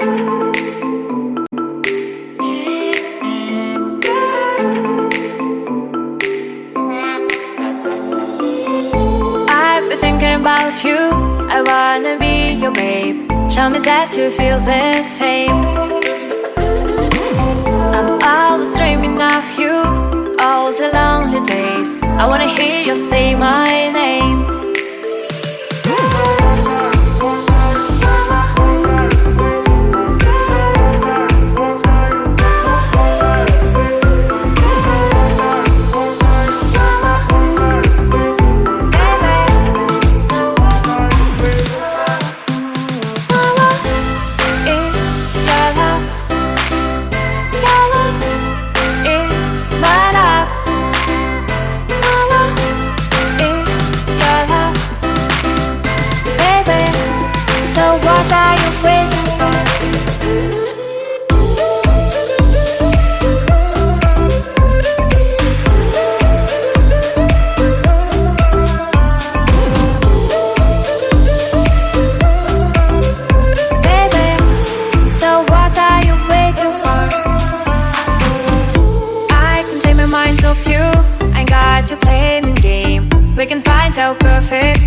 I've been thinking about you, I wanna be your babe. Show me that you feel the same. I'm always dreaming of you, all the lonely days. I wanna hear you say my name. We can find our perfect